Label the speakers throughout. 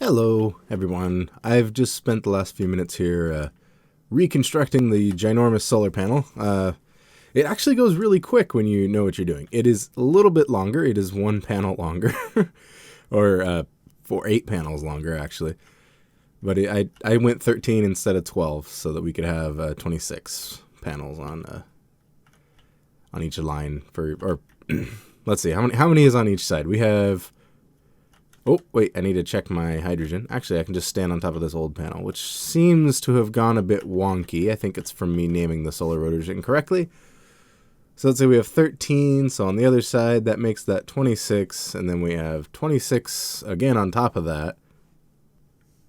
Speaker 1: Hello, everyone. I've just spent the last few minutes here reconstructing the ginormous solar panel. It actually goes really quick when you know what you're doing. It is a little bit longer. It is one panel longer, or for 8 panels longer, actually. But I went 13 instead of 12 so that we could have 26 panels on each line or let's see, how many is on each side? We have. Oh, wait, I need to check my hydrogen. Actually, I can just stand on top of this old panel, which seems to have gone a bit wonky. I think it's from me naming the solar rotors incorrectly. So let's say we have 13, so on the other side, that makes that 26, and then we have 26 again on top of that.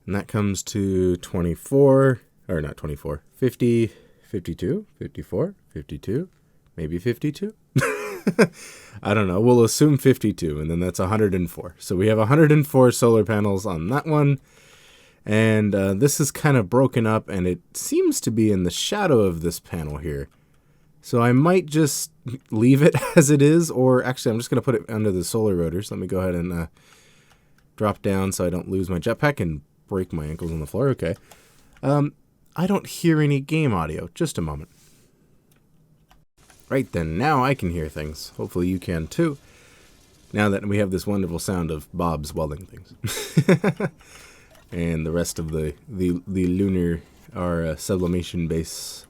Speaker 1: And that comes to 24, or not 24, 50, 52, 54, 52, maybe 52? I don't know. We'll assume 52, and then that's 104. So we have 104 solar panels on that one. And this is kind of broken up, and it seems to be in the shadow of this panel here. So I might just leave it as it is, or actually I'm just going to put it under the solar rotors. Let me go ahead and drop down so I don't lose my jetpack and break my ankles on the floor. Okay. I don't hear any game audio. Just a moment. Right then, now I can hear things. Hopefully you can too. Now that we have this wonderful sound of Bob's welding things. And the rest of the lunar, our sublimation base.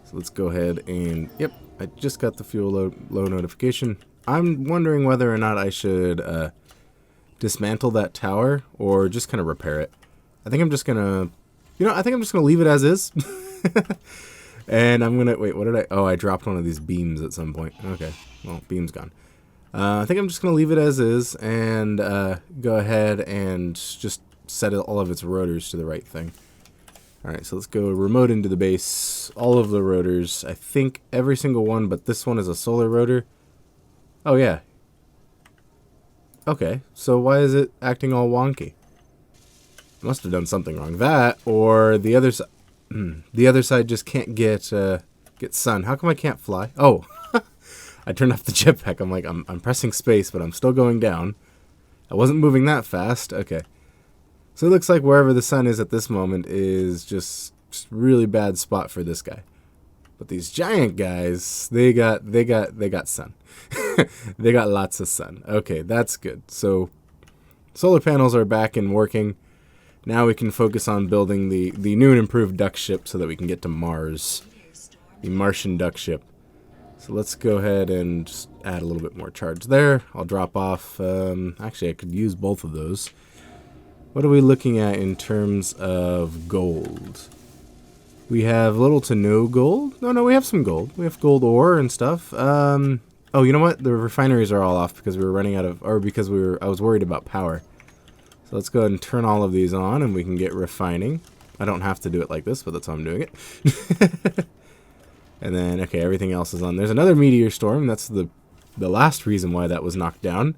Speaker 1: So let's go ahead and, yep, I just got the fuel low notification. I'm wondering whether or not I should dismantle that tower or just kind of repair it. I think I'm just going to, I think I'm just going to leave it as is. And I'm going to, wait, what did I dropped one of these beams at some point. Okay, well, beam's gone. I think I'm just going to leave it as is and go ahead and just set all of its rotors to the right thing. All right, so let's go remote into the base. All of the rotors, I think every single one, but this one is a solar rotor. Oh, yeah. Okay, so why is it acting all wonky? Must have done something wrong. That, or the other side. The other side just can't get sun. How come I can't fly? Oh, I turned off the jetpack. I'm like, I'm pressing space, but I'm still going down. I wasn't moving that fast. Okay. So it looks like wherever the sun is at this moment is just really bad spot for this guy. But these giant guys, they got sun. They got lots of sun. Okay, that's good. So solar panels are back and working. Now we can focus on building the new and improved duck ship so that we can get to Mars. The Martian duck ship. So let's go ahead and just add a little bit more charge there. I'll drop off. Actually, I could use both of those. What are we looking at in terms of gold? We have little to no gold. No, we have some gold. We have gold ore and stuff. Oh, you know what? The refineries are all off because we were running out of, or because I was worried about power. So let's go ahead and turn all of these on and we can get refining. I don't have to do it like this, but that's how I'm doing it. And then, okay, everything else is on. There's another meteor storm. That's the last reason why that was knocked down.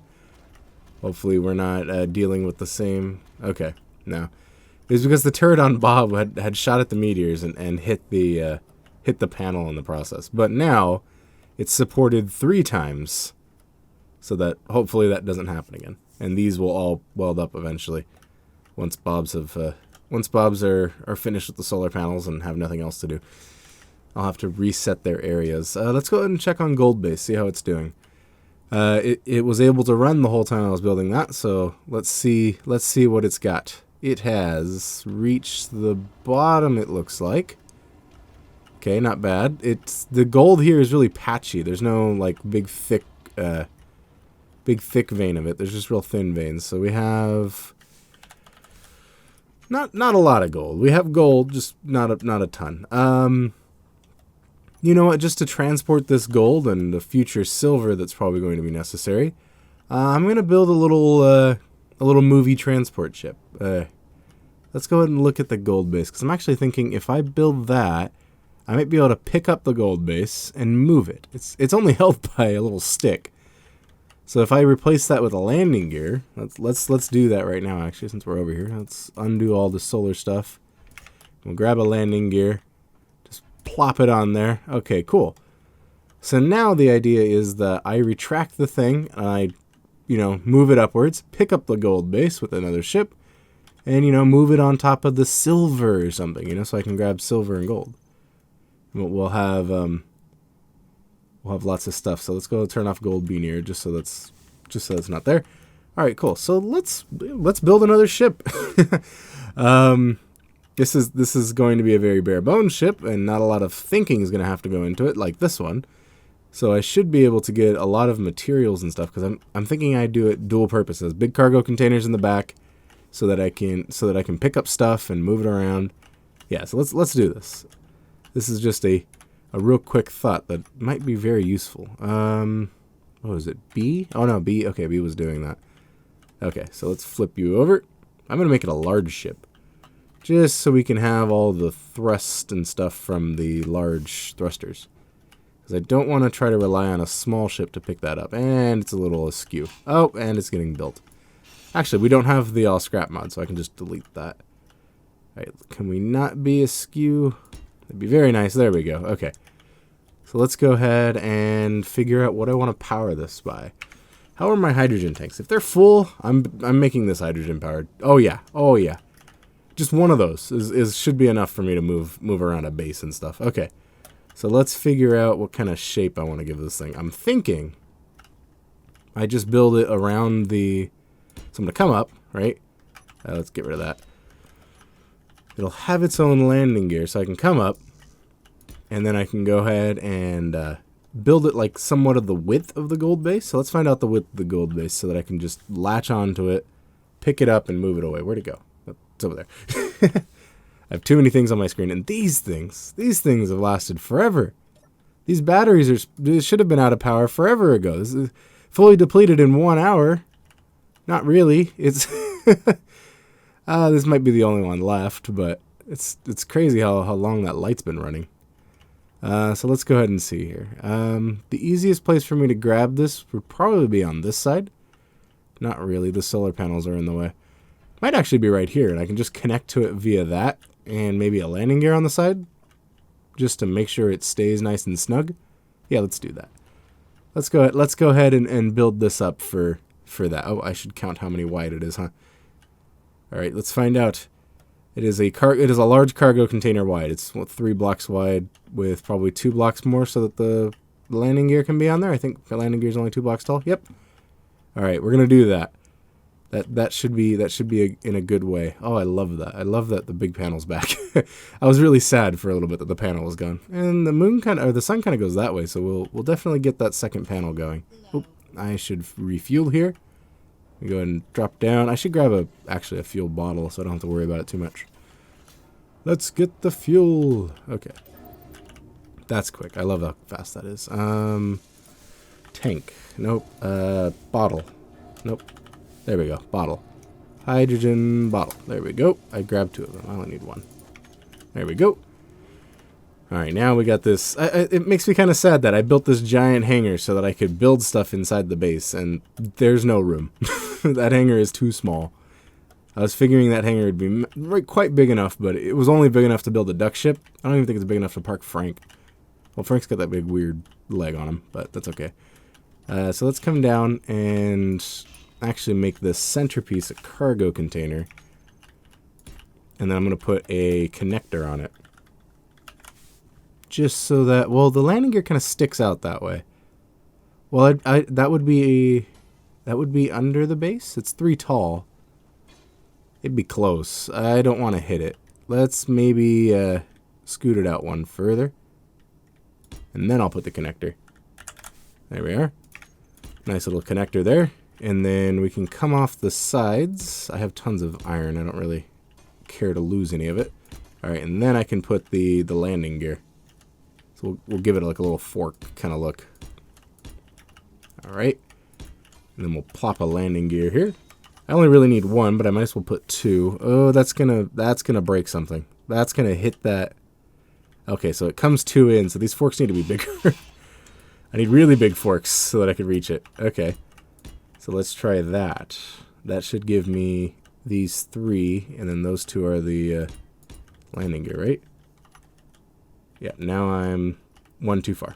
Speaker 1: Hopefully we're not dealing with the same... Okay, no. It was because the Pterodon Bob had shot at the meteors and hit the panel in the process. But now it's supported 3 times so that hopefully that doesn't happen again. And these will all weld up eventually once Bobs are finished with the solar panels and have nothing else to do. I'll have to reset their areas. Let's go ahead and check on Gold Base, see how it's doing. It was able to run the whole time I was building that, so let's see what it's got. It has reached the bottom, it looks like. Okay, not bad. The gold here is really patchy. There's no like big thick vein of it. There's just real thin veins. So we have not a lot of gold. We have gold, just not a ton. You know what? Just to transport this gold and the future silver that's probably going to be necessary, I'm going to build a little movie transport ship. Let's go ahead and look at the gold base, because I'm actually thinking if I build that, I might be able to pick up the gold base and move it. It's only held by a little stick. So if I replace that with a landing gear, let's do that right now, actually, since we're over here. Let's undo all the solar stuff. We'll grab a landing gear. Just plop it on there. Okay, cool. So now the idea is that I retract the thing, and I, move it upwards, pick up the gold base with another ship, and, you know, move it on top of the silver or something, you know, so I can grab silver and gold. We'll have lots of stuff. So let's go turn off gold Beanier just so that's not there. All right, cool. So let's build another ship. This is going to be a very bare bones ship, and not a lot of thinking is going to have to go into it, like this one. So I should be able to get a lot of materials and stuff, because I'm thinking I do it dual purposes. Big cargo containers in the back, so that I can pick up stuff and move it around. Yeah, so let's do this. This is just a real quick thought that might be very useful. What was it? B? Oh no, B. Okay, B was doing that. Okay, so let's flip you over. I'm gonna make it a large ship, just so we can have all the thrust and stuff from the large thrusters. Because I don't want to try to rely on a small ship to pick that up. And it's a little askew. Oh, and it's getting built. Actually, we don't have the all scrap mod, so I can just delete that. Alright, can we not be askew? That'd be very nice. There we go. Okay. So let's go ahead and figure out what I want to power this by. How are my hydrogen tanks? If they're full, I'm making this hydrogen powered. Oh yeah. Oh yeah. Just one of those should be enough for me to move around a base and stuff. Okay. So let's figure out what kind of shape I want to give this thing. I'm thinking I just build it around the... So I'm going to come up, right? Let's get rid of that. It'll have its own landing gear, so I can come up, and then I can go ahead and build it like somewhat of the width of the gold base. So let's find out the width of the gold base so that I can just latch onto it, pick it up, and move it away. Where'd it go? Oh, it's over there. I have too many things on my screen, and these things have lasted forever. These batteries should have been out of power forever ago. This is fully depleted in 1 hour. Not really. It's this might be the only one left, but it's crazy how long that light's been running. So let's go ahead and see here. The easiest place for me to grab this would probably be on this side. Not really. The solar panels are in the way. Might actually be right here, and I can just connect to it via that, and maybe a landing gear on the side, just to make sure it stays nice and snug. Yeah, let's do that. Let's go ahead and build this up for that. Oh, I should count how many wide it is, huh? All right, let's find out. It is a large cargo container wide. It's 3 blocks wide with probably 2 blocks more so that the landing gear can be on there. I think the landing gear is only 2 blocks tall. Yep. All right, we're gonna do that. That should be in a good way. Oh, I love that. I love that the big panel's back. I was really sad for a little bit that the panel was gone. And the sun kind of goes that way, so we'll definitely get that second panel going. Oop, I should refuel here. Go ahead and drop down. I should grab actually a fuel bottle so I don't have to worry about it too much. Let's get the fuel. Okay. That's quick. I love how fast that is. Tank. Nope. Bottle. Nope. There we go. Bottle. Hydrogen bottle. There we go. I grabbed 2 of them. I only need 1. There we go. Alright, now we got this. It makes me kind of sad that I built this giant hangar so that I could build stuff inside the base, and there's no room. That hangar is too small. I was figuring that hangar would be quite big enough, but it was only big enough to build a duck ship. I don't even think it's big enough to park Frank. Well, Frank's got that big weird leg on him, but that's okay. So let's come down and actually make this centerpiece a cargo container. And then I'm going to put a connector on it. Just so that, well, the landing gear kind of sticks out that way. Well, that would be under the base. It's 3 tall. It'd be close. I don't want to hit it. Let's maybe scoot it out 1 further. And then I'll put the connector. There we are. Nice little connector there. And then we can come off the sides. I have tons of iron. I don't really care to lose any of it. Alright, and then I can put the landing gear. So we'll give it like a little fork kind of look. Alright. And then we'll plop a landing gear here. I only really need 1, but I might as well put 2. Oh, that's gonna break something. That's gonna hit that. Okay, so it comes 2 in, so these forks need to be bigger. I need really big forks so that I can reach it. Okay. So let's try that. That should give me these 3, and then those 2 are the landing gear, right? Yeah, now I'm 1 too far.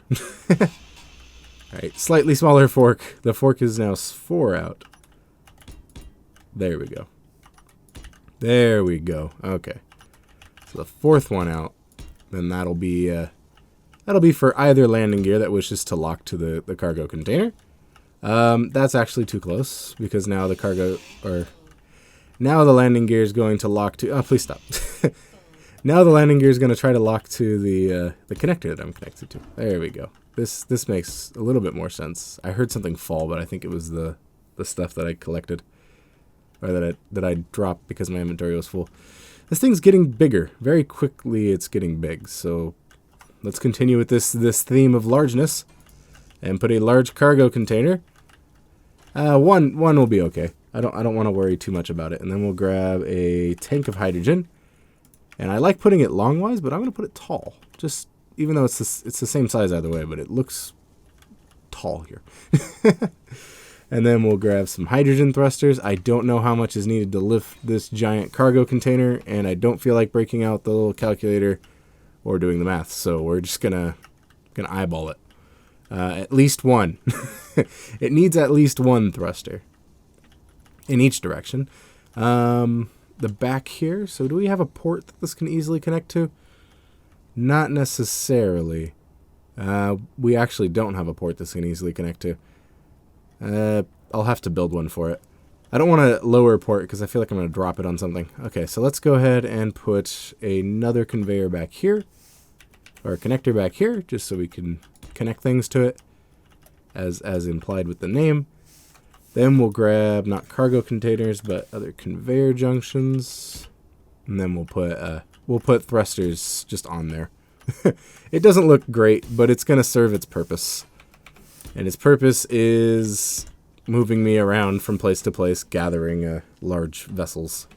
Speaker 1: Alright, slightly smaller fork. The fork is now 4 out. There we go. There we go. Okay. So the fourth one out, then that'll be for either landing gear that wishes to lock to the cargo container. That's actually too close because now now the landing gear is going to lock to. Oh, please stop. Now the landing gear is going to try to lock to the connector that I'm connected to. There we go. This makes a little bit more sense. I heard something fall, but I think it was the stuff that I collected, or that I dropped because my inventory was full. This thing's getting bigger. Very quickly it's getting big. So let's continue with this theme of largeness and put a large cargo container. One will be okay. I don't want to worry too much about it. And then we'll grab a tank of hydrogen. And I like putting it longwise, but I'm going to put it tall. Just even though it's the same size either way, but it looks tall here. And then we'll grab some hydrogen thrusters. I don't know how much is needed to lift this giant cargo container, and I don't feel like breaking out the little calculator or doing the math. So we're just gonna eyeball it. At least one. It needs at least one thruster in each direction. The back here. So do we have a port that this can easily connect to? Not necessarily. We actually don't have a port this can easily connect to. I'll have to build one for it. I don't want to lower a port because I feel like I'm going to drop it on something. Okay, so let's go ahead and put another conveyor back here, or a connector back here, just so we can connect things to it, as implied with the name. Then we'll grab not cargo containers, but other conveyor junctions, and then we'll put thrusters just on there. It doesn't look great, but it's going to serve its purpose. And its purpose is moving me around from place to place, gathering large vessels.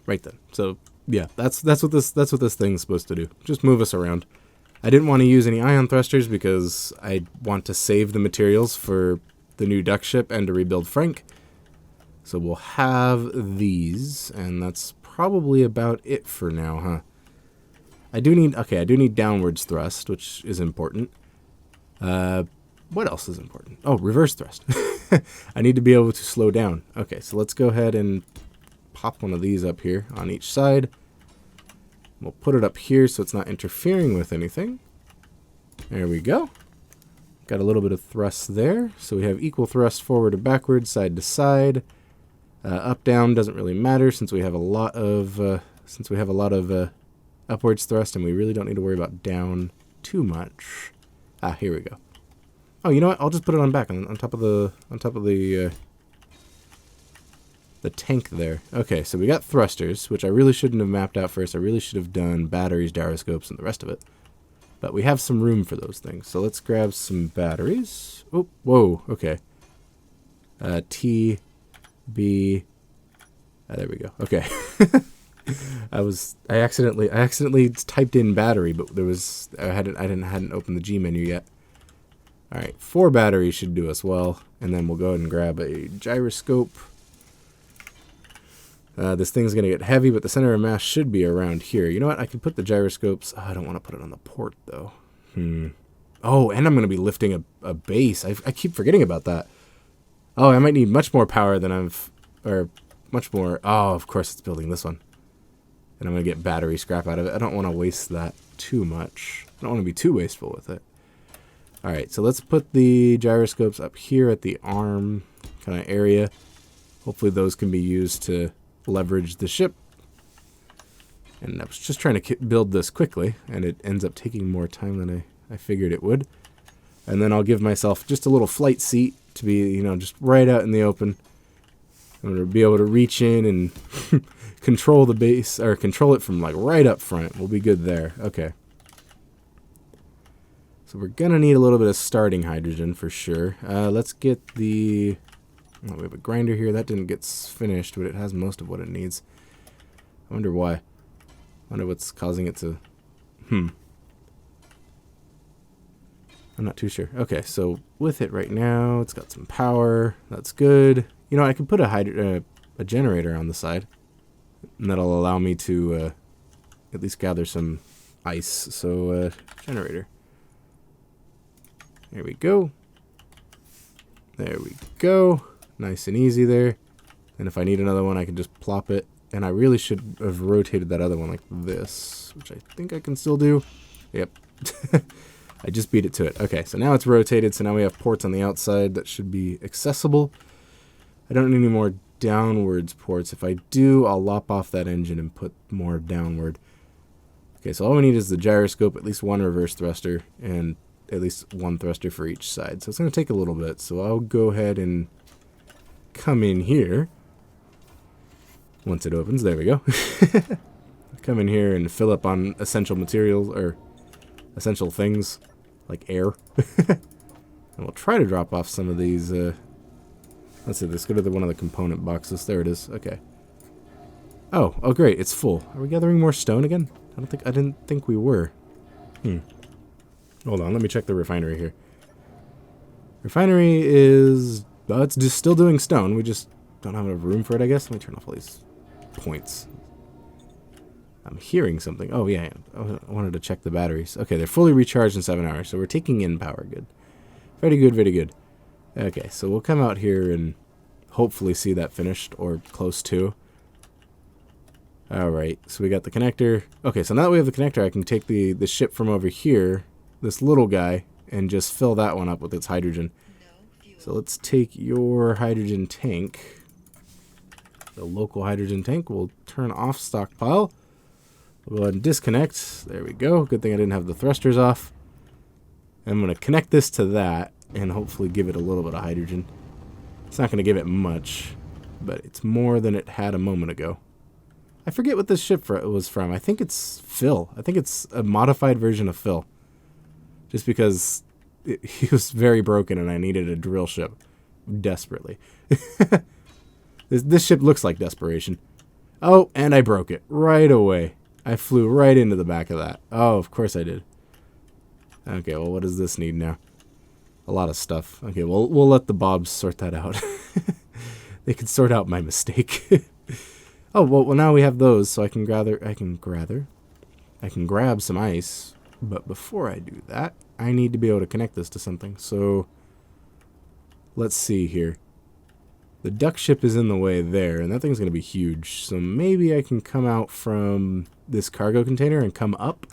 Speaker 1: Right then. So yeah, that's what this thing's supposed to do. Just move us around. I didn't want to use any ion thrusters because I want to save the materials for the new duck ship and to rebuild Frank. So we'll have these, and that's probably about it for now, huh? I do need downwards thrust, which is important. What else is important? Oh, reverse thrust. I need to be able to slow down. Okay, so let's go ahead and pop one of these up here on each side. We'll put it up here so it's not interfering with anything. There we go. Got a little bit of thrust there. So we have equal thrust forward and backwards, side to side. Up, down doesn't really matter since we have a lot of upwards thrust, and we really don't need to worry about down too much. Ah, here we go. Oh, you know what? I'll just put it on back on top of the tank there. Okay, so we got thrusters, which I really shouldn't have mapped out first. I really should have done batteries, gyroscopes, and the rest of it. But we have some room for those things. So let's grab some batteries. Oh, whoa, okay. T, B, there we go. Okay. I accidentally typed in battery, but I hadn't opened the G menu yet. All right, 4 batteries should do us well, and then we'll go ahead and grab a gyroscope. This thing's going to get heavy, but the center of mass should be around here. You know what? I can put the gyroscopes. Oh, I don't want to put it on the port, though. Oh, and I'm going to be lifting a base. I keep forgetting about that. Oh, I might need much more power than much more. Oh, of course it's building this one. And I'm going to get battery scrap out of it. I don't want to waste that too much. I don't want to be too wasteful with it. All right, so let's put the gyroscopes up here at the arm kind of area. Hopefully those can be used to leverage the ship. And I was just trying to build this quickly, and it ends up taking more time than I figured it would. And then I'll give myself just a little flight seat to be, just right out in the open. I'm going to be able to reach in and control the base, or control it from like right up front. We'll be good there. Okay. So we're going to need a little bit of starting hydrogen for sure. Let's get the... Oh, we have a grinder here. That didn't get finished, but it has most of what it needs. I wonder why. I wonder what's causing it to... I'm not too sure. Okay, so with it right now, it's got some power. That's good. I can put a generator on the side, and that'll allow me to at least gather some ice. So, generator. There we go. There we go. Nice and easy there. And if I need another one, I can just plop it And I really should have rotated that other one like this, which I think I can still do. Yep. I just beat it to it. Okay, so now it's rotated, so now we have ports on the outside that should be accessible. I don't need any more downwards ports. If I do, I'll lop off that engine and put more downward. Okay, so all we need is the gyroscope, at least one reverse thruster, and at least one thruster for each side. So it's going to take a little bit, so I'll go ahead and come in here. Once it opens, there we go. Come in here and fill up on essential materials, or essential things, like air. And we'll try to drop off some of these, let's see, let's go to one of the component boxes. There it is, okay. Oh, great, it's full. Are we gathering more stone again? I didn't think we were. Hold on, let me check the refinery here. Refinery is, it's just still doing stone. We just don't have enough room for it, I guess. Let me turn off all these points. I'm hearing something. Oh, yeah, I wanted to check the batteries. Okay, they're fully recharged in 7 hours, so we're taking in power. Good. Very good, very good. Okay, so we'll come out here and hopefully see that finished, or close to. Alright, so we got the connector. Okay, so now that we have the connector, I can take the ship from over here, this little guy, and just fill that one up with its hydrogen. So let's take your hydrogen tank, the local hydrogen tank. We'll turn off stockpile. We'll go ahead and disconnect. There we go. Good thing I didn't have the thrusters off. I'm going to connect this to that and hopefully give it a little bit of hydrogen. It's not going to give it much, but it's more than it had a moment ago. I forget what this ship was from. I think it's Phil. I think it's a modified version of Phil. Just because he was very broken and I needed a drill ship desperately. This ship looks like desperation. Oh, and I broke it right away. I flew right into the back of that. Oh, of course I did. Okay, well, what does this need now? A lot of stuff. Okay, well, we'll let the Bobs sort that out. They can sort out my mistake. Oh, well, now we have those, so I can grab some ice. But before I do that, I need to be able to connect this to something. So let's see here. The duck ship is in the way there, and that thing's going to be huge. So maybe I can come out from this cargo container and come up.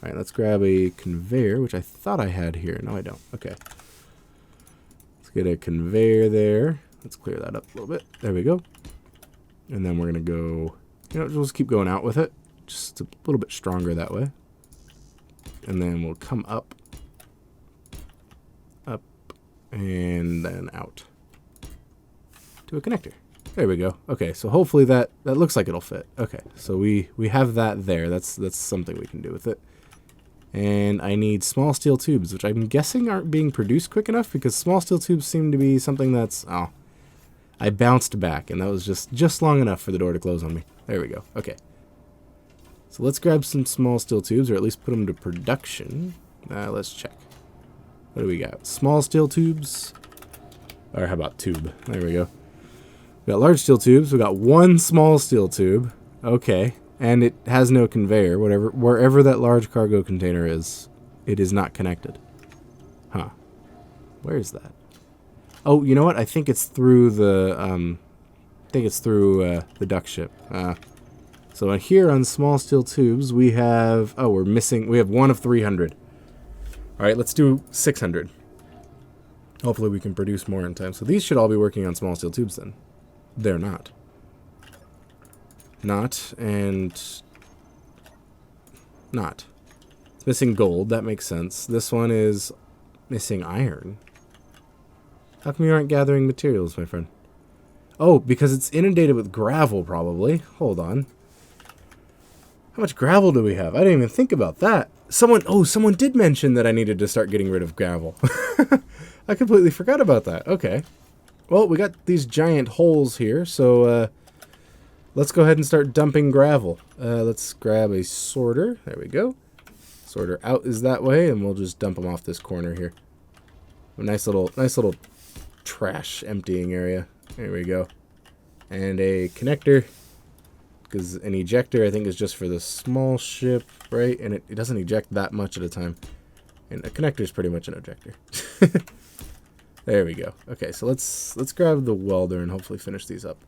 Speaker 1: All right, let's grab a conveyor, which I thought I had here. No, I don't. Okay. Let's get a conveyor there. Let's clear that up a little bit. There we go. And then we're going to go, we'll just keep going out with it. Just a little bit stronger that way. And then we'll come up, and then out to a connector. There we go. Okay, so hopefully that looks like it'll fit. Okay, so we have that there. That's something we can do with it. And I need small steel tubes, which I'm guessing aren't being produced quick enough, because small steel tubes seem to be something that's, I bounced back, and that was just long enough for the door to close on me. There we go. Okay. So let's grab some small steel tubes, or at least put them to production. Let's check. What do we got? Small steel tubes. Or how about tube? There we go. We got large steel tubes. We got one small steel tube. Okay. And it has no conveyor. Wherever that large cargo container is, it is not connected. Huh. Where is that? Oh, you know what? I think it's through the the duck ship. So here on small steel tubes, we have, we have one of 300. All right, let's do 600. Hopefully we can produce more in time. So these should all be working on small steel tubes then. They're not. Not, and not. It's missing gold, that makes sense. This one is missing iron. How come you aren't gathering materials, my friend? Oh, because it's inundated with gravel, probably. Hold on. How much gravel do we have? I didn't even think about that. Someone did mention that I needed to start getting rid of gravel. I completely forgot about that. Okay. Well, we got these giant holes here, so let's go ahead and start dumping gravel. Let's grab a sorter. There we go. Sorter out is that way, and we'll just dump them off this corner here. A nice little trash emptying area. There we go. And a connector. Because an ejector, I think, is just for the small ship, right? And it doesn't eject that much at a time. And a connector is pretty much an ejector. There we go. Okay, so let's grab the welder and hopefully finish these up.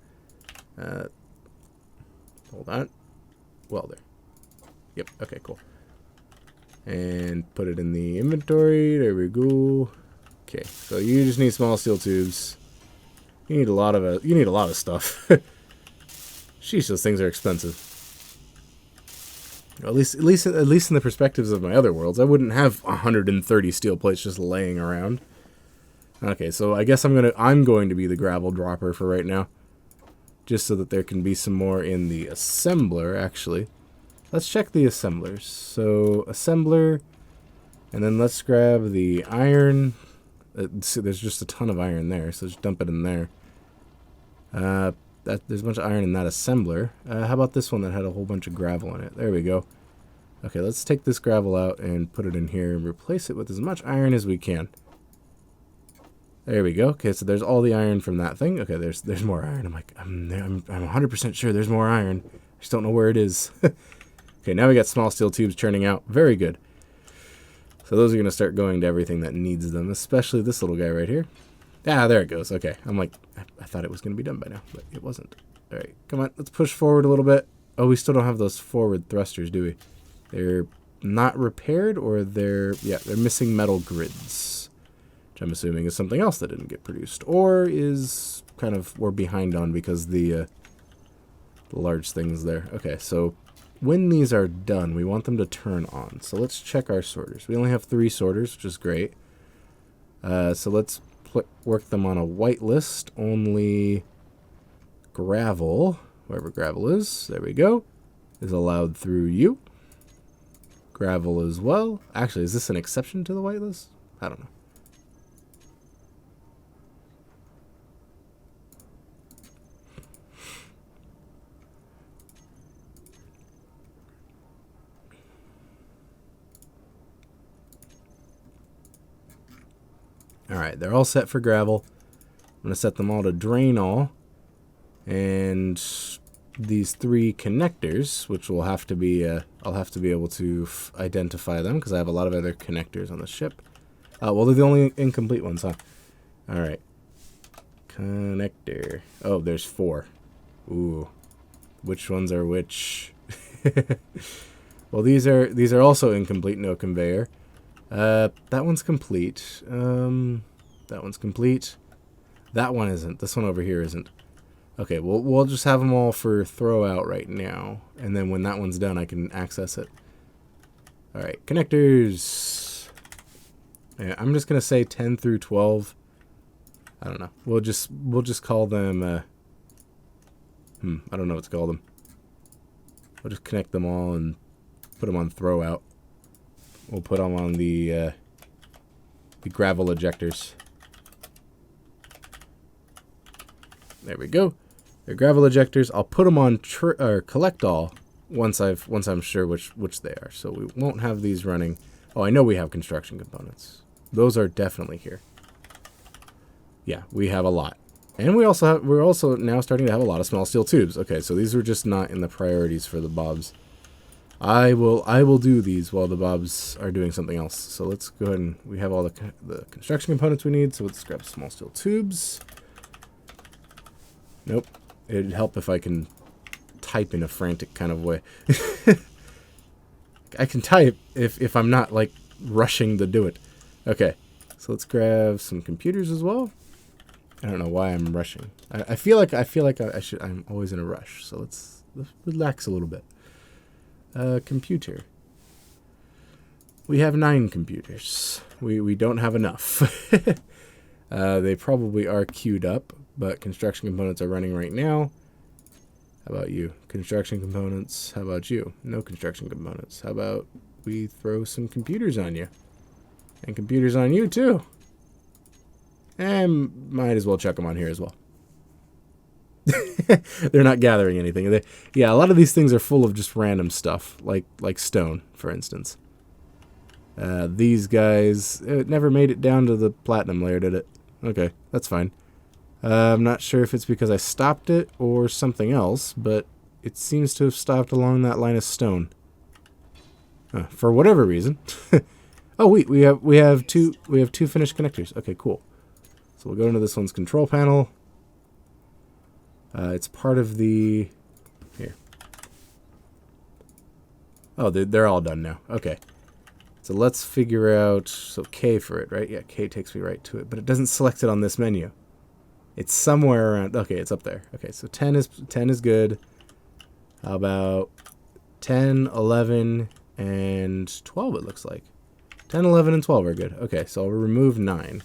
Speaker 1: Hold on. Welder. Yep, okay, cool. And put it in the inventory. There we go. Okay, so you just need small steel tubes. You need a lot of stuff. Sheesh, those things are expensive. At least in the perspectives of my other worlds, I wouldn't have 130 steel plates just laying around. Okay, so I guess I'm going to be the gravel dropper for right now, just so that there can be some more in the assembler. Actually, let's check the assemblers. So assembler, and then let's grab the iron. See, there's just a ton of iron there, so just dump it in there. There's a bunch of iron in that assembler. How about this one that had a whole bunch of gravel in it? There we go. Okay, let's take this gravel out and put it in here and replace it with as much iron as we can. There we go. Okay, so there's all the iron from that thing. Okay, there's more iron. I'm 100% sure there's more iron. I just don't know where it is. Okay, now we got small steel tubes churning out. Very good. So those are going to start going to everything that needs them, especially this little guy right here. Ah, there it goes. Okay, I'm like, I thought it was going to be done by now, but it wasn't. All right, come on, let's push forward a little bit. Oh, we still don't have those forward thrusters, do we? They're not repaired, or they're missing metal grids, which I'm assuming is something else that didn't get produced, or is kind of we're behind on because the large things there. Okay, so when these are done, we want them to turn on. So let's check our sorters. We only have 3 sorters, which is great. So let's work them on a white list. Only gravel, wherever gravel is, there we go, is allowed through you. Gravel as well. Actually, is this an exception to the whitelist? I don't know. Alright, they're all set for gravel. I'm going to set them all to drain all. And these 3 connectors, which will have to be, I'll have to be able to identify them because I have a lot of other connectors on the ship. Well, they're the only incomplete ones, huh? Alright. Connector. Oh, there's 4. Ooh. Which ones are which? Well, these are also incomplete, no conveyor. That one's complete. That one's complete. That one isn't. This one over here isn't. Okay, we'll just have them all for throw out right now, and then when that one's done, I can access it. All right, connectors. Yeah, I'm just gonna say 10 through 12. I don't know. We'll just call them. I don't know what to call them. We'll just connect them all and put them on throw out. We'll put them on the gravel ejectors. There we go. They're gravel ejectors. I'll put them on collect all once I'm sure which they are. So we won't have these running. Oh, I know we have construction components. Those are definitely here. Yeah, we have a lot. And we're also now starting to have a lot of small steel tubes. Okay, so these were just not in the priorities for the bobs. I will do these while the bobs are doing something else. So let's go ahead and we have all the construction components we need. So let's grab small steel tubes. Nope. It'd help if I can type in a frantic kind of way. I can type if I'm not like rushing to do it. Okay. So let's grab some computers as well. I don't know why I'm rushing. I feel like I'm always in a rush. So let's relax a little bit. Computer. We have 9 computers. We don't have enough. They probably are queued up, but construction components are running right now. How about you? Construction components. How about you? No construction components. How about we throw some computers on you? And computers on you too. And might as well chuck them on here as well. They're not gathering anything. Yeah, a lot of these things are full of just random stuff, like stone, for instance. These guys, it never made it down to the platinum layer, did it? Okay, that's fine. I'm not sure if it's because I stopped it or something else, but it seems to have stopped along that line of stone. For whatever reason. Oh wait, we have two finished connectors. Okay, cool. So we'll go into this one's control panel. It's part of the... Here. Oh, they're all done now. Okay. So let's figure out... So K for it, right? Yeah, K takes me right to it. But it doesn't select it on this menu. It's somewhere around... Okay, it's up there. Okay, so 10 is good. How about 10, 11, and 12, it looks like. 10, 11, and 12 are good. Okay, so I'll remove 9.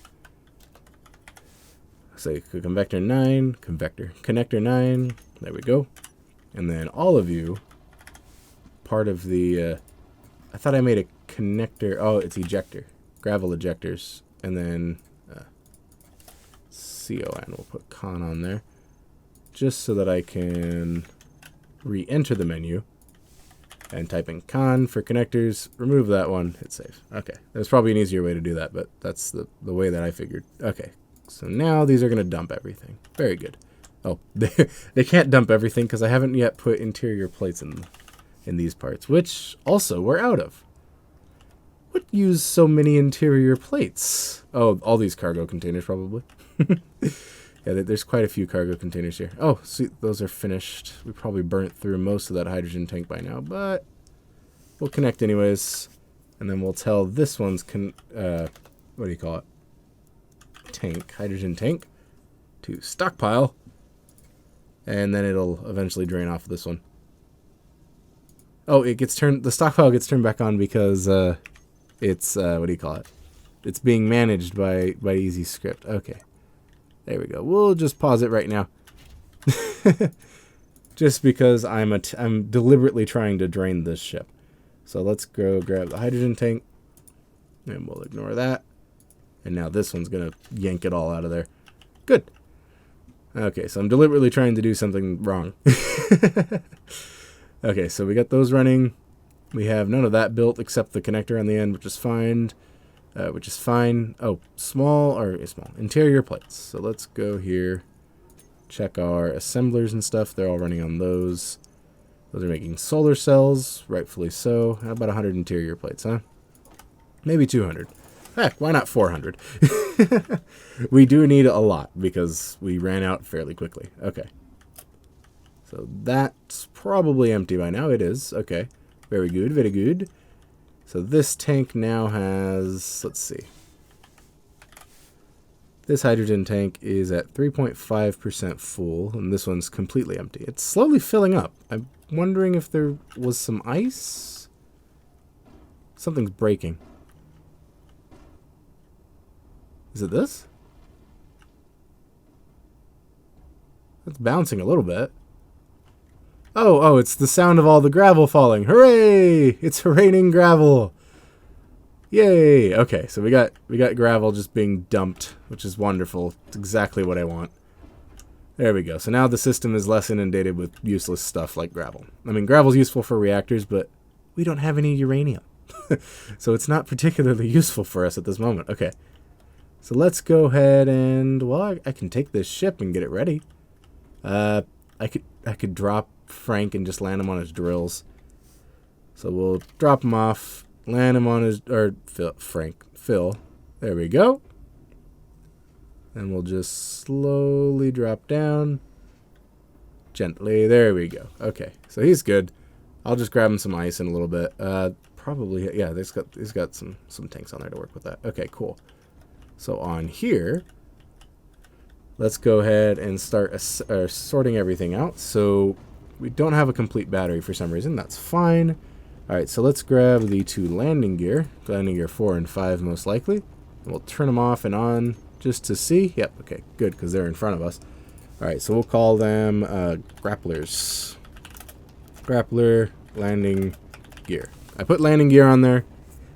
Speaker 1: So convector 9, connector 9. There we go. And then all of you, part of the... I thought I made a connector. Oh, it's ejector. Gravel ejectors. And then CON. We'll put con on there. Just so that I can re-enter the menu. And type in con for connectors. Remove that one. Hit save. Okay. There's probably an easier way to do that, but that's the way that I figured. Okay. So now these are going to dump everything. Very good. Oh, they can't dump everything because I haven't yet put interior plates in these parts, which also we're out of. What use so many interior plates? Oh, all these cargo containers probably. Yeah, there's quite a few cargo containers here. Oh, see, those are finished. We probably burnt through most of that hydrogen tank by now, but we'll connect anyways. And then we'll tell this one's, what do you call it? Tank, hydrogen tank, to stockpile. And then it'll eventually drain off this one. Oh, it gets turned. The stockpile gets turned back on because it's what do you call it? It's being managed by EasyScript. Okay, there we go. We'll just pause it right now, just because I'm deliberately trying to drain this ship. So let's go grab the hydrogen tank, and we'll ignore that. And now this one's gonna yank it all out of there. Good. Okay, so I'm deliberately trying to do something wrong. Okay, so we got those running. We have none of that built except the connector on the end, which is fine. Oh, small interior plates. So let's go here, check our assemblers and stuff. They're all running on those. Those are making solar cells, rightfully so. How about 100 interior plates, huh? Maybe 200. Heck, why not 400? We do need a lot because we ran out fairly quickly. Okay. So that's probably empty by now. It is. Okay. Very good. Very good. So this tank now has... Let's see. This hydrogen tank is at 3.5% full, and this one's completely empty. It's slowly filling up. I'm wondering if there was some ice? Something's breaking. Is it this? It's bouncing a little bit. Oh, it's the sound of all the gravel falling. Hooray! It's raining gravel. Yay! Okay, so we got gravel just being dumped, which is wonderful. It's exactly what I want. There we go. So now the system is less inundated with useless stuff like gravel. I mean, gravel's useful for reactors, but we don't have any uranium. So it's not particularly useful for us at this moment. Okay. So let's go ahead and, well, I can take this ship and get it ready. I could drop Frank and just land him on his drills. So we'll drop him off, land him on his, or Phil. There we go. And we'll just slowly drop down. Gently, there we go. Okay, so he's good. I'll just grab him some ice in a little bit. Probably, yeah, he's got some tanks on there to work with that. Okay, cool. So on here, let's go ahead and start sorting everything out. So we don't have a complete battery for some reason. That's fine. All right, so let's grab the two landing gear 4 and 5 most likely. And we'll turn them off and on just to see. Yep, okay, good, because they're in front of us. All right, so we'll call them grapplers. Grappler landing gear. I put landing gear on there,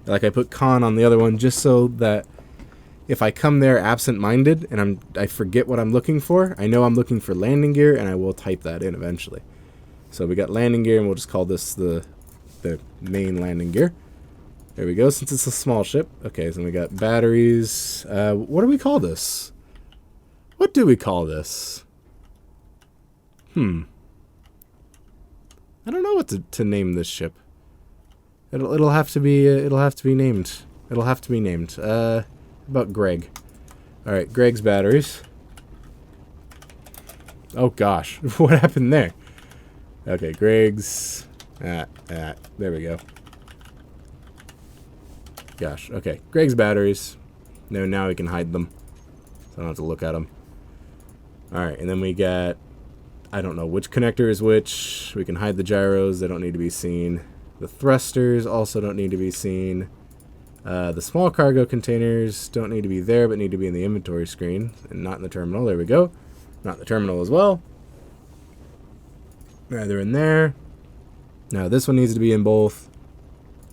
Speaker 1: like I put con on the other one, just so that if I come there absent-minded and I forget what I'm looking for, I know I'm looking for landing gear, and I will type that in eventually. So we got landing gear, and we'll just call this the main landing gear. There we go, since it's a small ship. Okay, so we got batteries. What do we call this? What do we call this? I don't know what to name this ship. It'll have to be named. It'll have to be named. How about Greg? All right, Greg's batteries. Oh gosh, what happened there? Okay, Greg's, There we go. Gosh, okay. Greg's batteries. No, now we can hide them. So I don't have to look at them. Alright, and then we got... I don't know which connector is which. We can hide the gyros. They don't need to be seen. The thrusters also don't need to be seen. The small cargo containers don't need to be there, but need to be in the inventory screen and not in the terminal. There we go. Not in the terminal as well. They're in there. Now this one needs to be in both.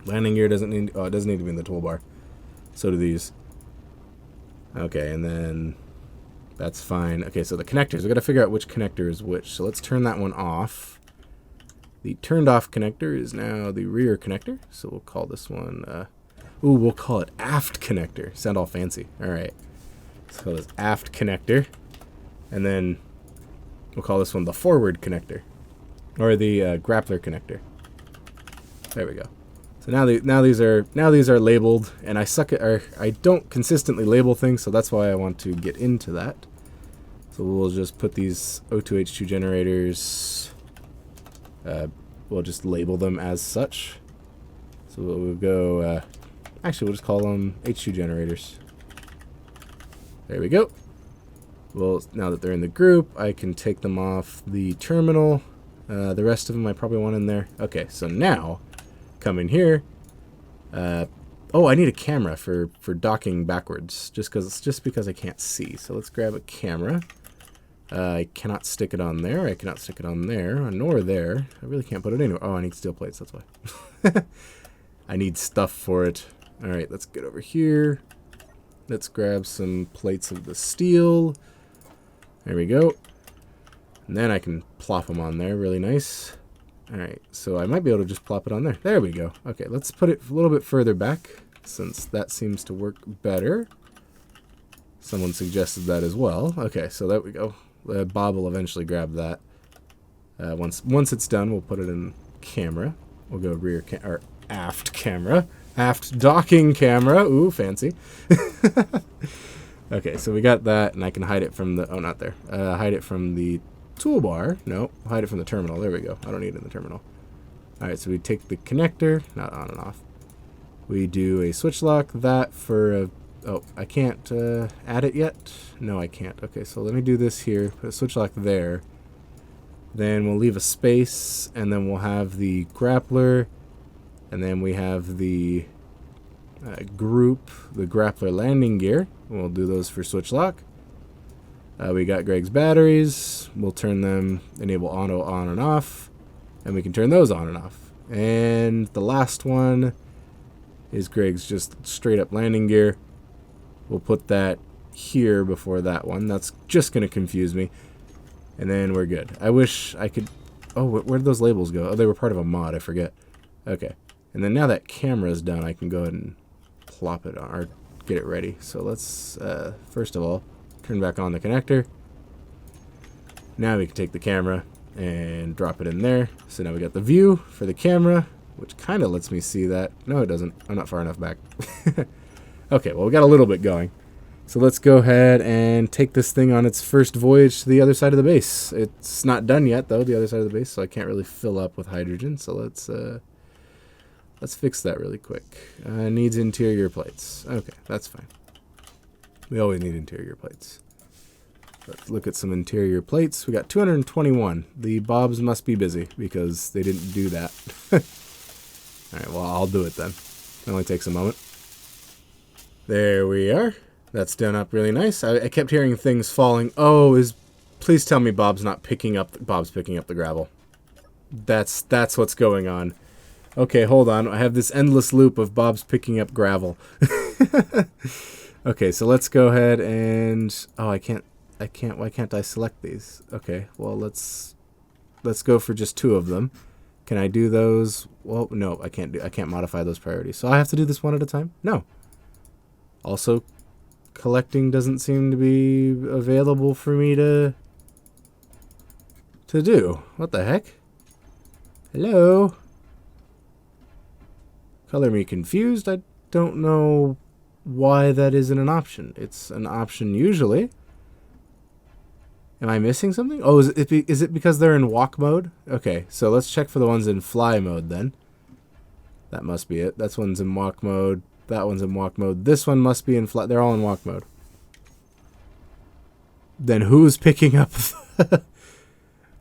Speaker 1: Landing gear doesn't need... Oh, it doesn't need to be in the toolbar. So do these. Okay, and then... That's fine. Okay, so the connectors. We've got to figure out which connector is which. So let's turn that one off. The turned off connector is now the rear connector. So we'll call this one... Ooh, we'll call it aft connector. Sound all fancy. Alright. Let's call this aft connector. And then we'll call this one the forward connector. Or the grappler connector. There we go. So now these are labeled, and I don't consistently label things, so that's why I want to get into that. So we'll just put these O2H2 generators. We'll just label them as such. So we'll go. Actually, we'll just call them H2 generators. There we go. Well, now that they're in the group, I can take them off the terminal. The rest of them I probably want in there. Okay, so now, come in here. Oh, I need a camera for docking backwards, just because I can't see. So let's grab a camera. I cannot stick it on there. I cannot stick it on there, nor there. I really can't put it anywhere. Oh, I need steel plates. That's why. I need stuff for it. All right, let's get over here. Let's grab some plates of the steel. There we go. And then I can plop them on there. Really nice. All right, so I might be able to just plop it on there. There we go. Okay, let's put it a little bit further back, since that seems to work better. Someone suggested that as well. Okay, so there we go. Bob will eventually grab that. Once it's done, we'll put it in camera. We'll go rear or aft camera. Aft docking camera. Ooh, fancy. Okay, so we got that, and I can hide it from the... Oh, not there. Hide it from the toolbar. No, hide it from the terminal. There we go. I don't need it in the terminal. All right, so we take the connector, not on and off. We do a switch lock. That for a... Oh, I can't add it yet? No, I can't. Okay, so let me do this here. Put a switch lock there. Then we'll leave a space, and then we'll have the grappler, and then we have the group, the grappler landing gear. We'll do those for switch lock. We got Greg's batteries. We'll turn them, enable auto on and off, and we can turn those on and off. And the last one is Greg's just straight up landing gear. We'll put that here before that one. That's just going to confuse me. And then we're good. I wish I could... Oh, where did those labels go? Oh, they were part of a mod. I forget. Okay. And then now that camera's done, I can go ahead and plop it on, or get it ready. So let's, first of all, turn back on the connector. Now we can take the camera and drop it in there. So now we got the view for the camera, which kind of lets me see that. No, it doesn't. I'm not far enough back. Okay, well, we got a little bit going. So let's go ahead and take this thing on its first voyage to the other side of the base. It's not done yet, though, the other side of the base, so I can't really fill up with hydrogen. So let's fix that really quick. Needs interior plates. Okay, that's fine. We always need interior plates. Let's look at some interior plates. We got 221. The Bobs must be busy because they didn't do that. All right, well, I'll do it then. It only takes a moment. There we are. That's done up really nice. I kept hearing things falling. Oh, please tell me Bob's picking up the gravel. That's what's going on. Okay, hold on. I have this endless loop of Bob's picking up gravel. Okay, so let's go ahead and... Oh, I can't... Why can't I select these? Okay, well, let's go for just 2 of them. Can I do those? Well, no, I can't modify those priorities. So I have to do this one at a time? No. Also, collecting doesn't seem to be available for me to do. What the heck? Hello? Color me confused. I don't know why that isn't an option. It's an option usually. Am I missing something? Oh, is it because they're in walk mode? Okay, so let's check for the ones in fly mode then. That must be it. That one's in walk mode. That one's in walk mode. This one must be in fly. They're all in walk mode. Then who's picking up?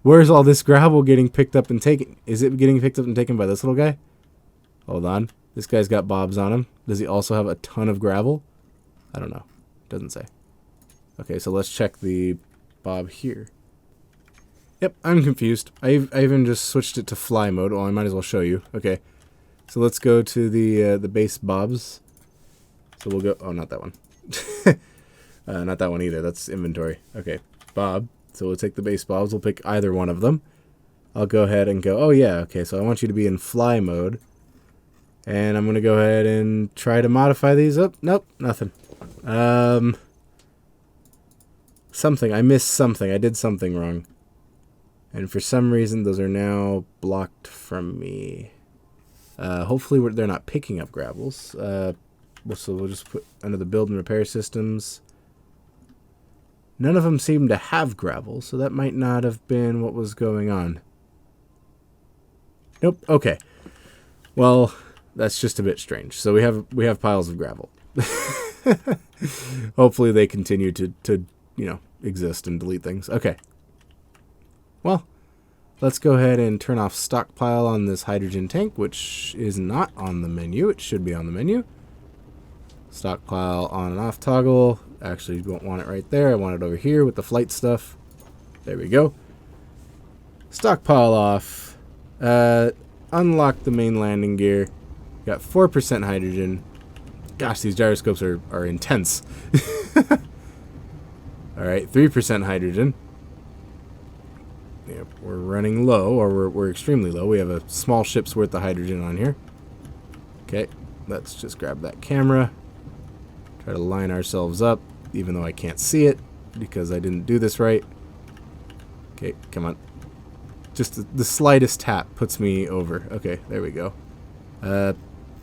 Speaker 1: Where's all this gravel getting picked up and taken? Is it getting picked up and taken by this little guy? Hold on. This guy's got bobs on him. Does he also have a ton of gravel? I don't know. Doesn't say. Okay, so let's check the bob here. Yep, I'm confused. I even just switched it to fly mode. Well, I might as well show you. Okay, so let's go to the base bobs. So we'll go. Oh, not that one. Not that one either. That's inventory. Okay, bob. So we'll take the base bobs. We'll pick either one of them. I'll go ahead and go. Oh yeah. Okay, so I want you to be in fly mode. And I'm going to go ahead and try to modify these. Oh, nope, nothing. Something. I missed something. I did something wrong. And for some reason, those are now blocked from me. Hopefully, they're not picking up gravels. So we'll just put under the build and repair systems. None of them seem to have gravel, so that might not have been what was going on. Nope. Okay. Well, that's just a bit strange. So we have piles of gravel. Hopefully they continue to exist and delete things. Okay. Well, let's go ahead and turn off stockpile on this hydrogen tank, which is not on the menu. It should be on the menu. Stockpile on and off toggle. Actually, you don't want it right there. I want it over here with the flight stuff. There we go. Stockpile off. Unlock the main landing gear. Got 4% hydrogen. Gosh, these gyroscopes are intense. Alright, 3% hydrogen. Yep, we're running low, or we're extremely low. We have a small ship's worth of hydrogen on here. Okay, let's just grab that camera. Try to line ourselves up, even though I can't see it, because I didn't do this right. Okay, come on. Just the slightest tap puts me over. Okay, there we go.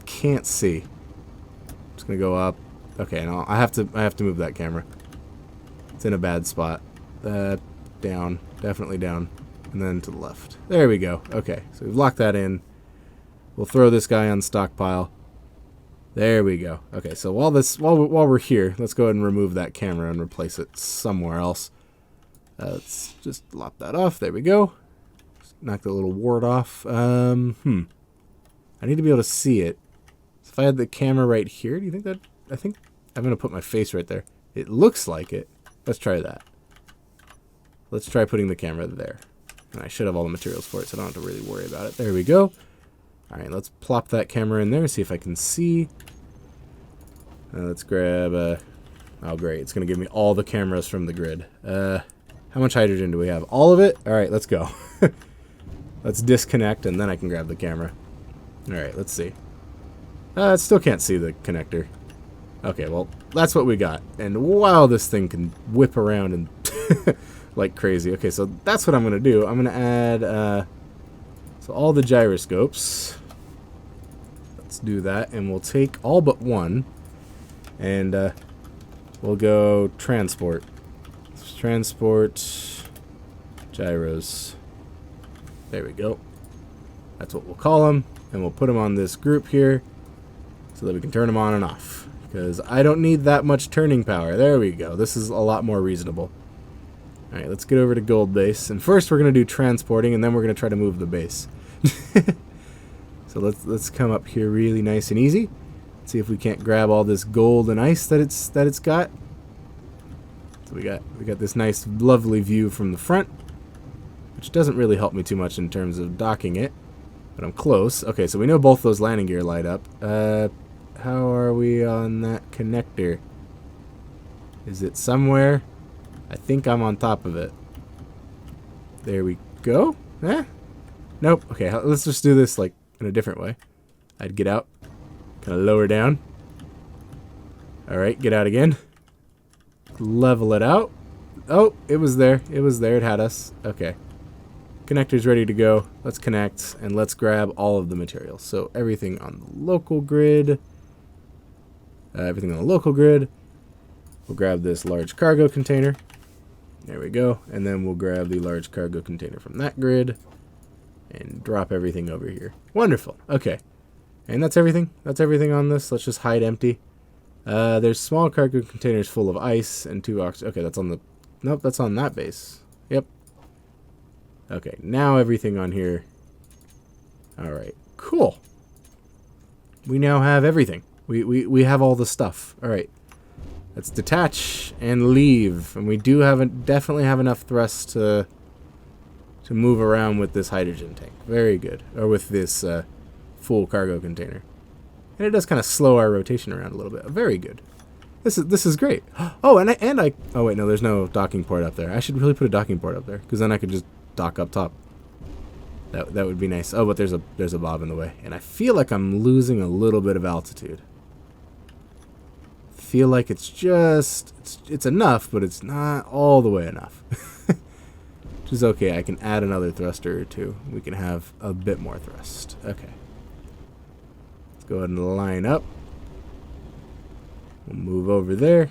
Speaker 1: Can't see. Just gonna go up. Okay, no, I have to move that camera. It's in a bad spot. Down, definitely down, and then to the left. There we go. Okay, so we've locked that in. We'll throw this guy on stockpile. There we go. Okay, so while we're here, let's go ahead and remove that camera and replace it somewhere else. Let's just lop that off. There we go. Just knock the little ward off. I need to be able to see it. So if I had the camera right here, do you think that? I think I'm gonna put my face right there. It looks like it. Let's try that. Let's try putting the camera there. And I should have all the materials for it, so I don't have to really worry about it. There we go. All right, let's plop that camera in there, see if I can see. Let's grab oh, great. It's going to give me all the cameras from the grid. How much hydrogen do we have? All of it? All right, let's go. Let's disconnect, and then I can grab the camera. All right, let's see. I still can't see the connector. Okay, well, that's what we got. And wow, this thing can whip around and like crazy. Okay, so that's what I'm going to do. I'm going to add so all the gyroscopes. Let's do that, and we'll take all but one, and we'll go transport. Transport gyros. There we go. That's what we'll call them, and we'll put them on this group here so that we can turn them on and off, because I don't need that much turning power. There we go. This is a lot more reasonable. All right, let's get over to gold base, and first we're going to do transporting, and then we're going to try to move the base. So let's come up here really nice and easy. See if we can't grab all this gold and ice that it's got. So we got this nice lovely view from the front, which doesn't really help me too much in terms of docking it, but I'm close. Okay, so we know both those landing gear light up. How are we on that connector? Is it somewhere? I think I'm on top of it. There we go. Nope. Okay, let's just do this like in a different way. I'd get out, kind of lower down. All right, get out again. Level it out. Oh, it was there. It was there. It had us. Okay. Connector's ready to go. Let's connect, and let's grab all of the materials. So everything on the local grid. Everything on the local grid. We'll grab this large cargo container. There we go. And then we'll grab the large cargo container from that grid and drop everything over here. Wonderful. Okay. And that's everything. That's everything on this. Let's just hide empty. There's small cargo containers full of ice and 2 oxygen. Okay, that's on the... Nope, that's on that base. Yep. Okay, now everything on here. Alright, cool. We now have everything. We have all the stuff. Alright. Let's detach and leave. And we do definitely have enough thrust to move around with this hydrogen tank. Very good. Or with this full cargo container. And it does kind of slow our rotation around a little bit. Very good. This is great. Oh, and I oh wait, no, there's no docking port up there. I should really put a docking port up there, because then I could just dock up top. That would be nice. Oh, but there's a bob in the way, and I feel like I'm losing a little bit of altitude. Feel like it's just it's enough, but it's not all the way enough. Which is okay. I can add another thruster or two. We can have a bit more thrust. Okay. Go ahead and line up. We'll move over there.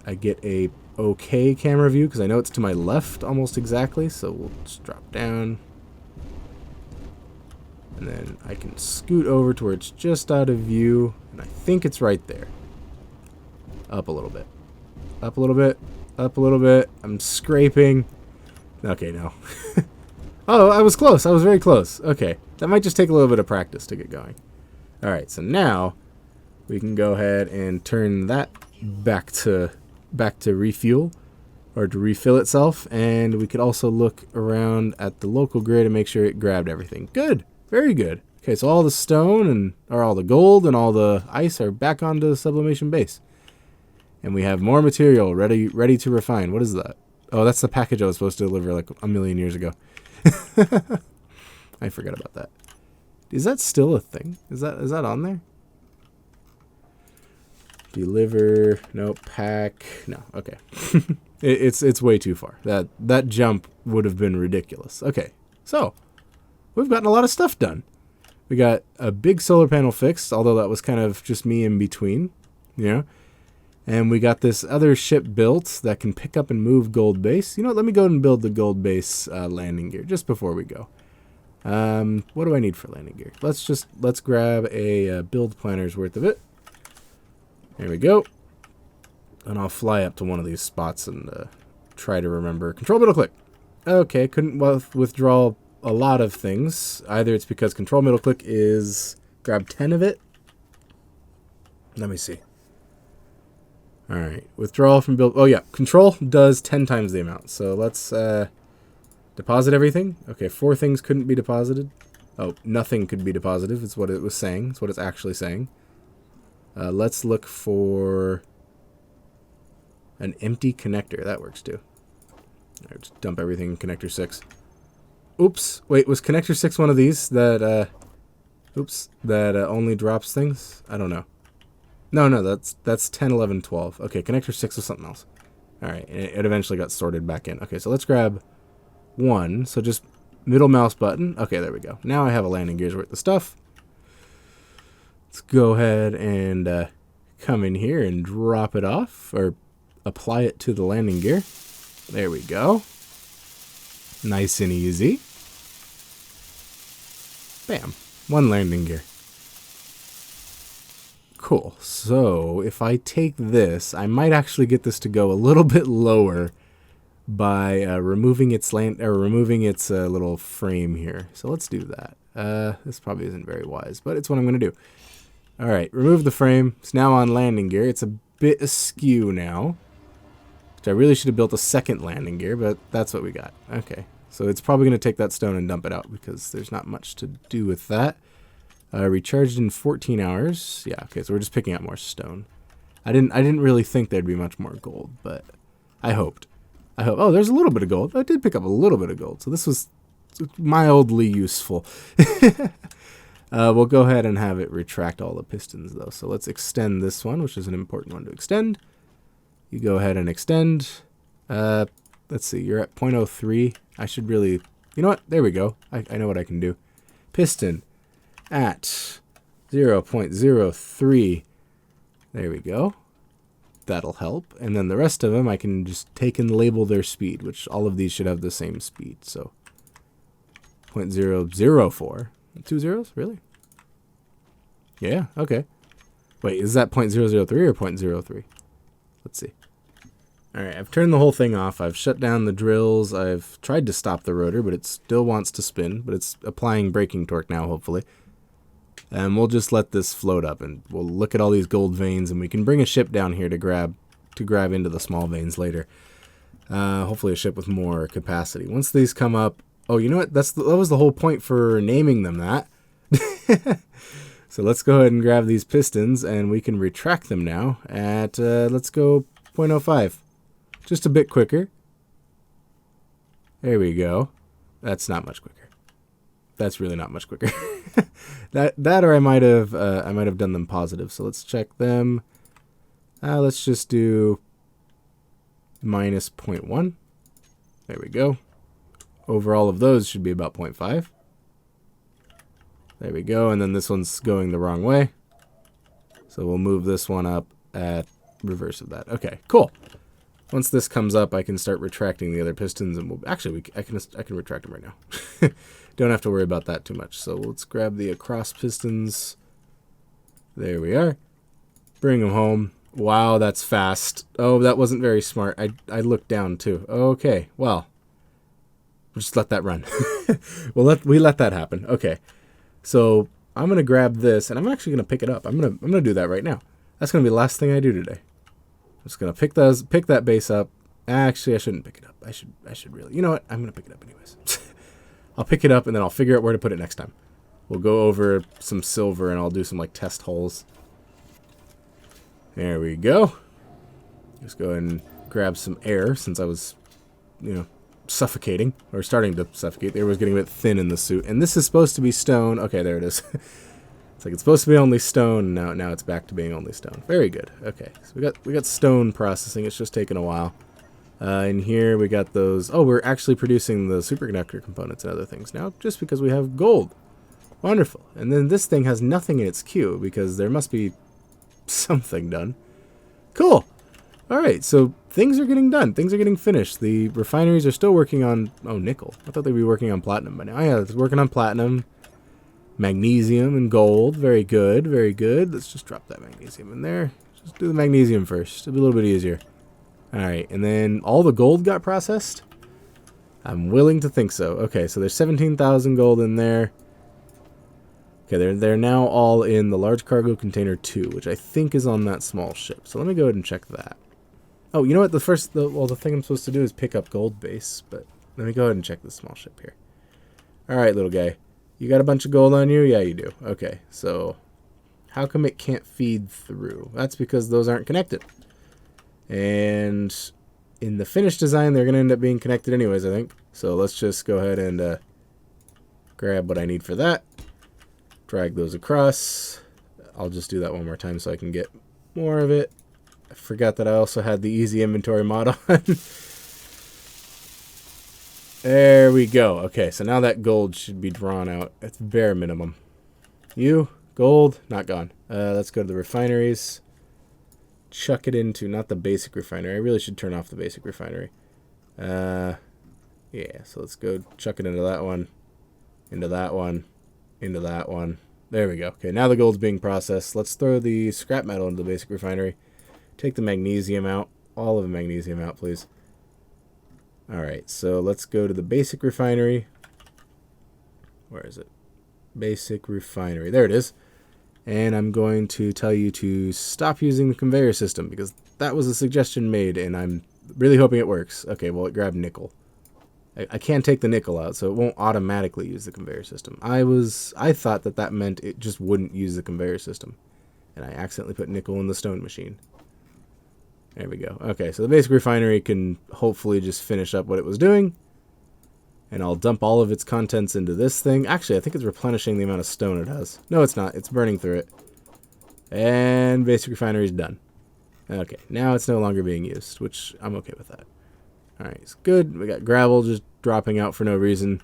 Speaker 1: I get a okay camera view because I know it's to my left almost exactly, so we'll just drop down. And then I can scoot over to where it's just out of view, and I think it's right there. Up a little bit. Up a little bit. Up a little bit. I'm scraping. Okay, no. Oh, I was close. I was very close. Okay. That might just take a little bit of practice to get going. Alright, so now we can go ahead and turn that back to refuel, or to refill itself, and we could also look around at the local grid and make sure it grabbed everything. Good, very good. Okay, so all the stone or all the gold and all the ice are back onto the sublimation base, and we have more material ready to refine. What is that? Oh, that's the package I was supposed to deliver like a million years ago. I forgot about that. Is that still a thing? Is that on there? Deliver, no, pack, no, okay. it's way too far. That jump would have been ridiculous. Okay, so we've gotten a lot of stuff done. We got a big solar panel fixed, although that was kind of just me in between, you know. And we got this other ship built that can pick up and move gold base. You know what, let me go and build the gold base landing gear just before we go. What do I need for landing gear? Let's grab a build planner's worth of it. There we go. And I'll fly up to one of these spots and try to remember. Control middle click. Okay, couldn't withdraw a lot of things. Either it's because control middle click is grab 10 of it. Let me see. Alright, withdrawal from build. Oh yeah, control does 10 times the amount. So let's deposit everything. Okay, 4 things couldn't be deposited. Oh, nothing could be deposited. It's what it was saying. It's what it's actually saying. Let's look for an empty connector. That works too. Right, just dump everything in connector 6. Oops. Wait, was connector 6 one of these that, only drops things? I don't know. No, that's 10, 11, 12. Okay, connector 6 was something else. Alright, it eventually got sorted back in. Okay, so let's grab 1. So just middle mouse button. Okay, there we go. Now I have a landing gear's worth of stuff. Let's go ahead and come in here and drop it off, or apply it to the landing gear. There we go. Nice and easy. Bam. 1 landing gear. Cool. So if I take this, I might actually get this to go a little bit lower by removing its little frame here. So let's do that. This probably isn't very wise, but it's what I'm going to do. All right, remove the frame. It's now on landing gear. It's a bit askew now, which I really should have built a second landing gear, but that's what we got. Okay, so it's probably going to take that stone and dump it out because there's not much to do with that. Recharged in 14 hours. Yeah, okay, so we're just picking up more stone. I didn't really think there'd be much more gold, but I hoped. Oh, there's a little bit of gold. I did pick up a little bit of gold, so this was mildly useful. We'll go ahead and have it retract all the pistons, though. So let's extend this one, which is an important one to extend. You go ahead and extend. Let's see, you're at 0.03. I should really... You know what? There we go. I know what I can do. Piston at 0.03. There we go. That'll help. And then the rest of them, I can just take and label their speed, which all of these should have the same speed. So 0.004. 2 zeros? Really? Yeah, okay. Wait, is that 0.003 or 0.03? Let's see. All right, I've turned the whole thing off. I've shut down the drills. I've tried to stop the rotor, but it still wants to spin. But it's applying braking torque now, hopefully. And we'll just let this float up, and we'll look at all these gold veins, and we can bring a ship down here to grab into the small veins later. Hopefully a ship with more capacity. Once these come up, oh, you know what? That was the whole point for naming them that. So let's go ahead and grab these pistons, and we can retract them now at, let's go 0.05. Just a bit quicker. There we go. That's not much quicker. That's really not much quicker. that or I might have done them positive. So let's check them. Let's just do minus 0.1. There we go. Over all of those should be about 0.5. There we go. And then this one's going the wrong way. So we'll move this one up at reverse of that. Okay, cool. Once this comes up, I can start retracting the other pistons, and I can retract them right now. Don't have to worry about that too much. So let's grab the across pistons. There we are. Bring them home. Wow, that's fast. Oh, that wasn't very smart. I looked down too. Okay, well, we'll just let that run. we let that happen. Okay, so I'm gonna grab this, and I'm actually gonna pick it up. I'm gonna do that right now. That's gonna be the last thing I do today. I'm just gonna pick that base up. Actually, I shouldn't pick it up. I should really. You know what? I'm gonna pick it up anyways. I'll pick it up and then I'll figure out where to put it next time. We'll go over some silver and I'll do some like test holes. There we go. Just go ahead and grab some air since I was, suffocating or starting to suffocate. The air was getting a bit thin in the suit. And this is supposed to be stone. Okay, there it is. It's like it's supposed to be only stone. Now it's back to being only stone. Very good. Okay, so we got stone processing. It's just taken a while. In here we got those. Oh, we're actually producing the superconductor components and other things now, just because we have gold. Wonderful. And then this thing has nothing in its queue because there must be something done. Cool. All right, so things are getting done. Things are getting finished. The refineries are still working on nickel. I thought they'd be working on platinum by now. Oh yeah, it's working on platinum. Magnesium and gold. Very good, very good. Let's just drop that magnesium in there. Just do the magnesium first. It'll be a little bit easier. Alright, and then all the gold got processed? I'm willing to think so. Okay, so there's 17,000 gold in there. Okay, they're now all in the large cargo container 2, which I think is on that small ship. So let me go ahead and check that. Oh, you know what? The thing I'm supposed to do is pick up gold base, but let me go ahead and check the small ship here. Alright, little guy. You got a bunch of gold on you? Yeah, you do. Okay, so how come it can't feed through? That's because those aren't connected. And in the finished design, they're going to end up being connected anyways, I think. So let's just go ahead and grab what I need for that. Drag those across. I'll just do that one more time so I can get more of it. I forgot that I also had the easy inventory mod on. There we go. Okay, so now that gold should be drawn out. It's bare minimum. Gold, not gone. Let's go to the refineries. Chuck it into, not the basic refinery. I really should turn off the basic refinery. Yeah, so let's go chuck it into that one. Into that one. Into that one. There we go. Okay, now the gold's being processed. Let's throw the scrap metal into the basic refinery. Take the magnesium out. All of the magnesium out, please. Alright, so let's go to the basic refinery. Where is it? Basic refinery. There it is. And I'm going to tell you to stop using the conveyor system because that was a suggestion made and I'm really hoping it works. Okay, well, it grabbed nickel. I can't take the nickel out, so it won't automatically use the conveyor system. I thought that meant it just wouldn't use the conveyor system. And I accidentally put nickel in the stone machine. There we go. Okay, so the basic refinery can hopefully just finish up what it was doing. And I'll dump all of its contents into this thing. Actually, I think it's replenishing the amount of stone it has. No, it's not. It's burning through it. And basic refinery is done. Okay, now it's no longer being used, which I'm okay with that. Alright, it's good. We got gravel just dropping out for no reason.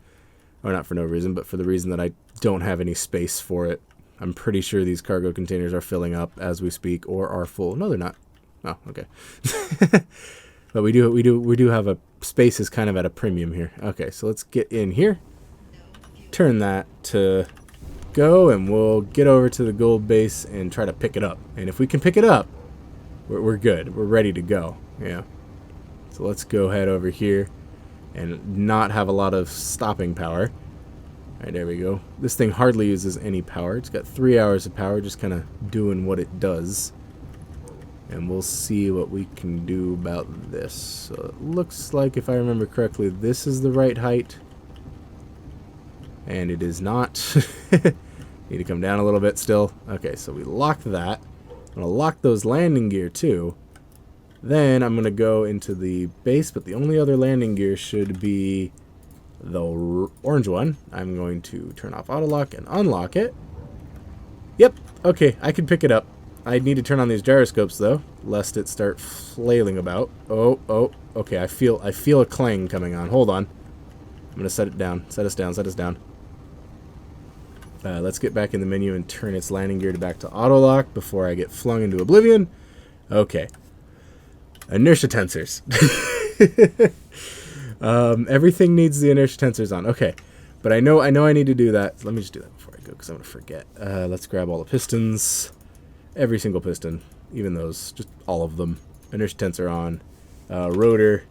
Speaker 1: Or not for no reason, but for the reason that I don't have any space for it. I'm pretty sure these cargo containers are filling up as we speak, or are full. No, they're not. Oh, okay. But we do have a space is kind of at a premium here. Okay, so let's get in here. Turn that to go, and we'll get over to the gold base and try to pick it up. And if we can pick it up, we're good. We're ready to go. Yeah. So let's go ahead over here and not have a lot of stopping power. Alright, there we go. This thing hardly uses any power. It's got 3 hours of power, just kind of doing what it does. And we'll see what we can do about this. So it looks like, if I remember correctly, this is the right height. And it is not. Need to come down a little bit still. Okay, so we locked that. I'm going to lock those landing gear too. Then I'm going to go into the base, but the only other landing gear should be the orange one. I'm going to turn off auto lock and unlock it. Yep, okay, I can pick it up. I need to turn on these gyroscopes though, lest it start flailing about. Oh, okay, I feel a clang coming on. Hold on. I'm going to set it down. Set us down. Let's get back in the menu and turn its landing gear back to auto lock before I get flung into oblivion. Okay. Inertia tensors. Everything needs the inertia tensors on. Okay, but I know I need to do that. Let me just do that before I go, because I'm gonna forget. Let's grab all the pistons, every single piston, even those, just all of them. Inertia tensor on. Rotor.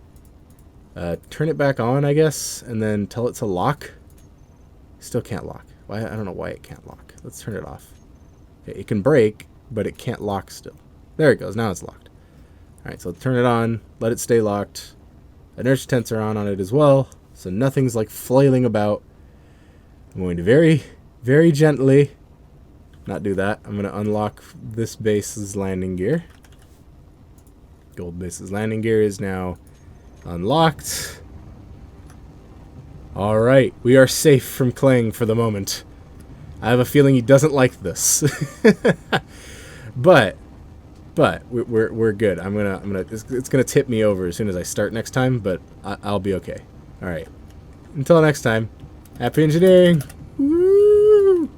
Speaker 1: Turn it back on, I guess, and then tell it to lock. Still can't lock. Why? I don't know why it can't lock. Let's turn it off. Okay, it can break, but it can't lock still. There it goes. Now it's locked. Alright, so turn it on, let it stay locked. Inertia tensor on it as well, so nothing's like flailing about. I'm going to very, very gently not do that. I'm going to unlock this base's landing gear. Gold base's landing gear is now unlocked. Alright, we are safe from Clang for the moment. I have a feeling he doesn't like this. But we're good. It's gonna tip me over as soon as I start next time, but I'll be okay. All right. Until next time, happy engineering. Woo!